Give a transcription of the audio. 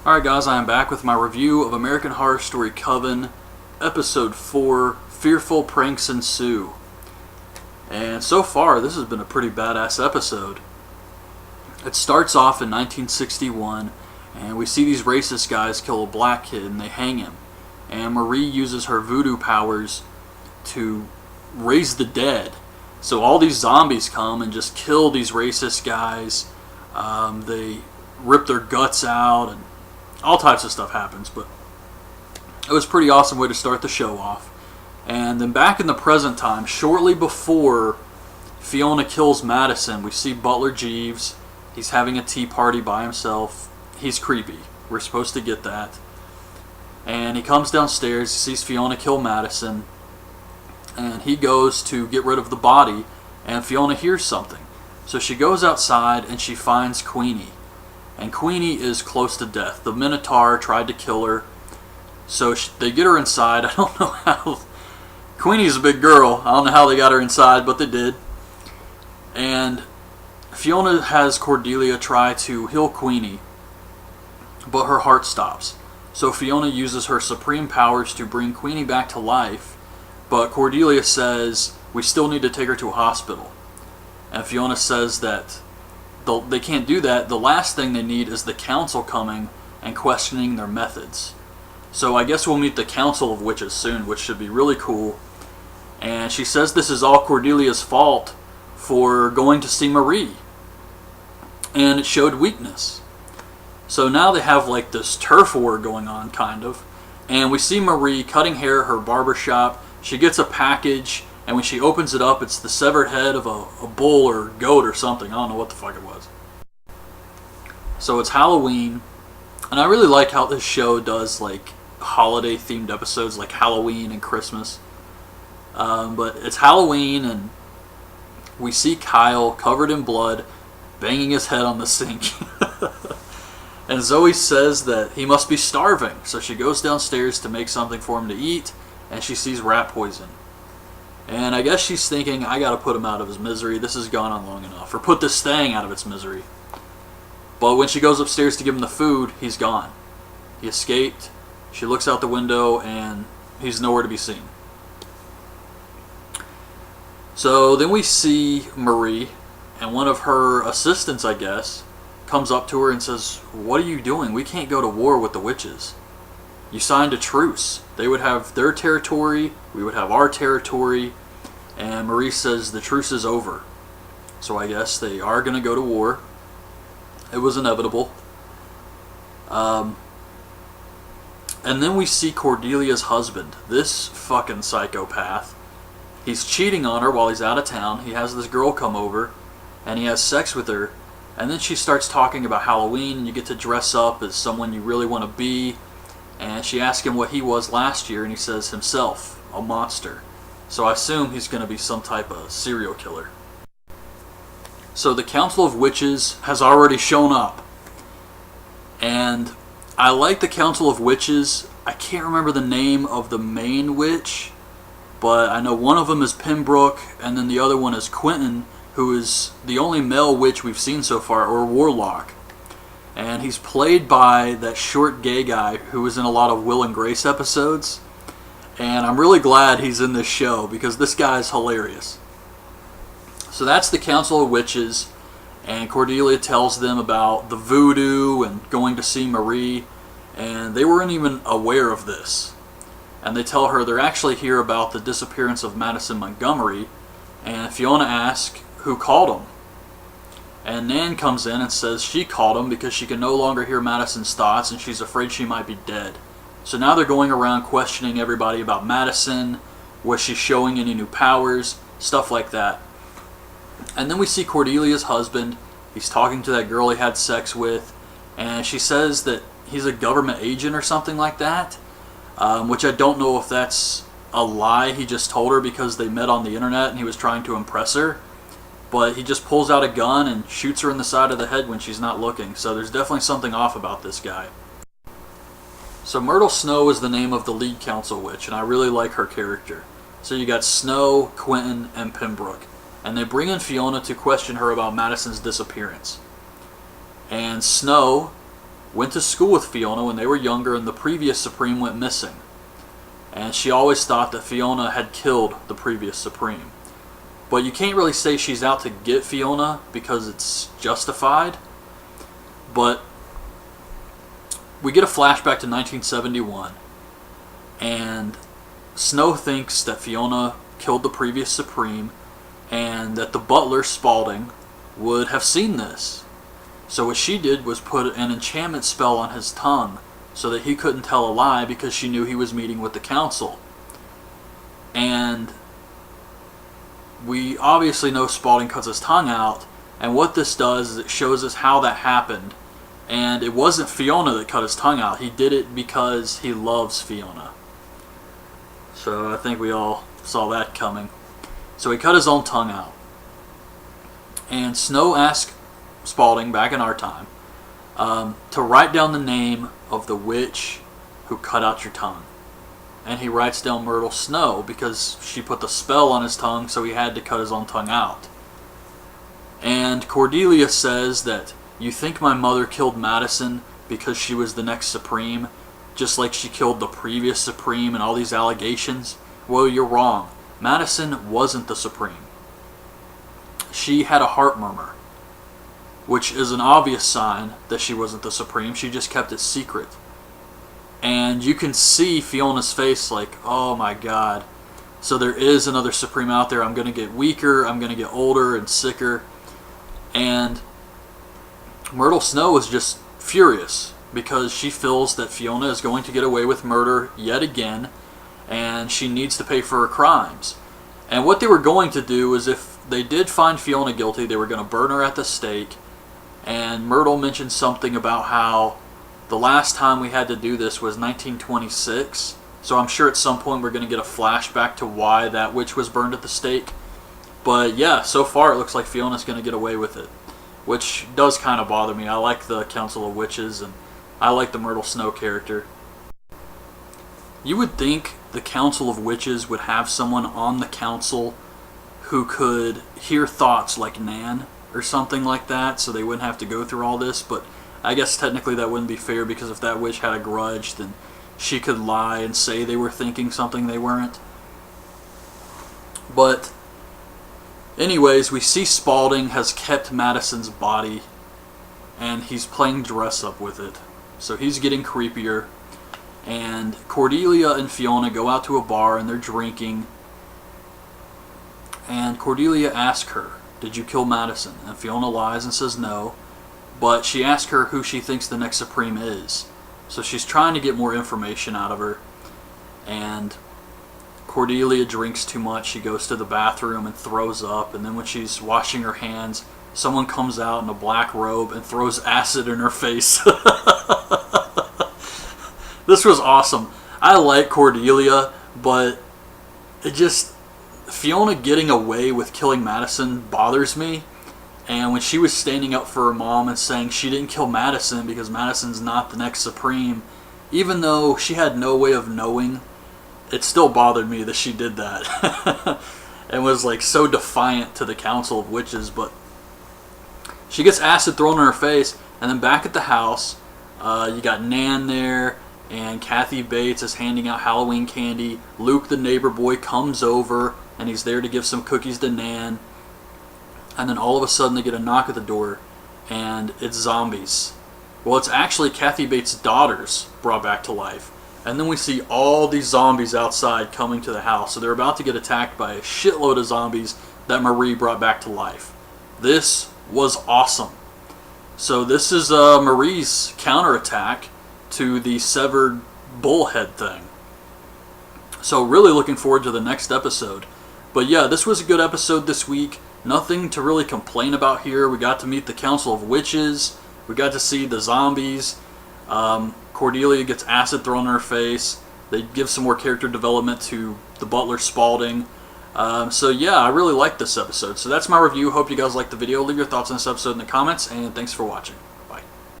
Alright guys, I am back with my review of American Horror Story Coven, Episode 4, Fearful Pranks Ensue. And so far, this has been a pretty badass episode. It starts off in 1961, and we see these racist guys kill a black kid and they hang him. And Marie uses her voodoo powers to raise the dead. So all these zombies come and just kill these racist guys. They rip their guts out and all types of stuff happens, but it was a pretty awesome way to start the show off. And then back in the present time, shortly before Fiona kills Madison, we see Butler Jeeves. He's having a tea party by himself. He's creepy. We're supposed to get that. And he comes downstairs, he sees Fiona kill Madison, and he goes to get rid of the body, and Fiona hears something. So she goes outside and she finds Queenie. And Queenie is close to death. The Minotaur tried to kill her. So they get her inside. I don't know how. Queenie's a big girl. I don't know how they got her inside, but they did. And Fiona has Cordelia try to heal Queenie, but her heart stops. So Fiona uses her supreme powers to bring Queenie back to life, but Cordelia says, we still need to take her to a hospital. And Fiona says that they can't do that. The last thing they need is the council coming and questioning their methods. So I guess we'll meet the Council of Witches soon, which should be really cool. And she says this is all Cordelia's fault for going to see Marie. And it showed weakness. So now they have like this turf war going on, kind of. And we see Marie cutting hair at her barber shop. She gets a package, and when she opens it up, it's the severed head of a bull or goat or something. I don't know what the fuck it was. So it's Halloween, and I really like how this show does like holiday themed episodes like Halloween and Christmas. But it's Halloween, and we see Kyle covered in blood banging his head on the sink. And Zoe says that he must be starving, so she goes downstairs to make something for him to eat, and she sees rat poison. And I guess she's thinking, I gotta put him out of his misery. This has gone on long enough. Or put this thing out of its misery. But when she goes upstairs to give him the food, he's gone. He escaped. She looks out the window, and he's nowhere to be seen. So then we see Marie, and one of her assistants, I guess, comes up to her and says, what are you doing? We can't go to war with the witches. You signed a truce. They would have their territory, we would have our territory, and Marie says the truce is over. So I guess they are going to go to war. It was inevitable. And then we see Cordelia's husband, this fucking psychopath. He's cheating on her while he's out of town. He has this girl come over, and he has sex with her. And then she starts talking about Halloween, and you get to dress up as someone you really want to be. And she asks him what he was last year, and he says himself, a monster. So I assume he's going to be some type of serial killer. So the Council of Witches has already shown up. And I like the Council of Witches. I can't remember the name of the main witch, but I know one of them is Pembroke, and then the other one is Quentin, who is the only male witch we've seen so far, or warlock. And he's played by that short gay guy who was in a lot of Will and Grace episodes. And I'm really glad he's in this show because this guy's hilarious. So that's the Council of Witches, and Cordelia tells them about the voodoo and going to see Marie, and they weren't even aware of this. And they tell her they're actually here about the disappearance of Madison Montgomery, and Fiona asks who called him. And Nan comes in and says she called him because she can no longer hear Madison's thoughts and she's afraid she might be dead. So now they're going around questioning everybody about Madison, was she showing any new powers, stuff like that. And then we see Cordelia's husband. He's talking to that girl he had sex with, and she says that he's a government agent or something like that, which I don't know if that's a lie he just told her because they met on the internet and he was trying to impress her. But he just pulls out a gun and shoots her in the side of the head when she's not looking. So there's definitely something off about this guy. So Myrtle Snow is the name of the lead council witch, and I really like her character. So you got Snow, Quentin, and Pembroke. And they bring in Fiona to question her about Madison's disappearance. And Snow went to school with Fiona when they were younger, and the previous Supreme went missing. And she always thought that Fiona had killed the previous Supreme. But you can't really say she's out to get Fiona because it's justified. But we get a flashback to 1971, and Snow thinks that Fiona killed the previous Supreme, and that the butler, Spalding, would have seen this. So what she did was put an enchantment spell on his tongue so that he couldn't tell a lie, because she knew he was meeting with the council. And we obviously know Spalding cuts his tongue out, and what this does is it shows us how that happened. And it wasn't Fiona that cut his tongue out. He did it because he loves Fiona. So I think we all saw that coming. So he cut his own tongue out. And Snow asked Spalding, back in our time, to write down the name of the witch who cut out your tongue. And he writes down Myrtle Snow because she put the spell on his tongue, so he had to cut his own tongue out. And Cordelia says that, "You think my mother killed Madison because she was the next Supreme, just like she killed the previous Supreme and all these allegations? Well, you're wrong. Madison wasn't the Supreme. She had a heart murmur, which is an obvious sign that she wasn't the Supreme. She just kept it secret." And you can see Fiona's face like, oh my god. So there is another Supreme out there. I'm going to get weaker. I'm going to get older and sicker. And Myrtle Snow is just furious because she feels that Fiona is going to get away with murder yet again, and she needs to pay for her crimes. And what they were going to do is, if they did find Fiona guilty, they were going to burn her at the stake. And Myrtle mentioned something about how the last time we had to do this was 1926. So I'm sure at some point we're going to get a flashback to why that witch was burned at the stake. But yeah, so far it looks like Fiona's going to get away with it, which does kind of bother me. I like the Council of Witches, and I like the Myrtle Snow character. You would think the Council of Witches would have someone on the council who could hear thoughts like Nan or something like that, so they wouldn't have to go through all this. But I guess technically that wouldn't be fair, because if that witch had a grudge, then she could lie and say they were thinking something they weren't. But anyways, we see Spalding has kept Madison's body, and he's playing dress up with it. So he's getting creepier. And Cordelia and Fiona go out to a bar and they're drinking. And Cordelia asks her, "Did you kill Madison?" And Fiona lies and says no. But she asks her who she thinks the next Supreme is. So she's trying to get more information out of her. And Cordelia drinks too much. She goes to the bathroom and throws up. And then when she's washing her hands, someone comes out in a black robe and throws acid in her face. This was awesome. I like Cordelia, but it just... Fiona getting away with killing Madison bothers me. And when she was standing up for her mom and saying she didn't kill Madison because Madison's not the next Supreme, even though she had no way of knowing, it still bothered me that she did that. And was like so defiant to the Council of Witches. But she gets acid thrown in her face, and then back at the house, you got Nan there, and Kathy Bates is handing out Halloween candy. Luke, the neighbor boy, comes over, and he's there to give some cookies to Nan. And then all of a sudden they get a knock at the door, and it's zombies. Well, it's actually Kathy Bates' daughters brought back to life. And then we see all these zombies outside coming to the house. So they're about to get attacked by a shitload of zombies that Marie brought back to life. This was awesome. So this is Marie's counterattack to the severed bullhead thing. So really looking forward to the next episode. But yeah, this was a good episode this week. Nothing to really complain about here. We got to meet the Council of Witches. We got to see the zombies. Cordelia gets acid thrown in her face. They give some more character development to the butler Spalding. So yeah, I really liked this episode. So that's my review. Hope you guys liked the video. Leave your thoughts on this episode in the comments, and thanks for watching.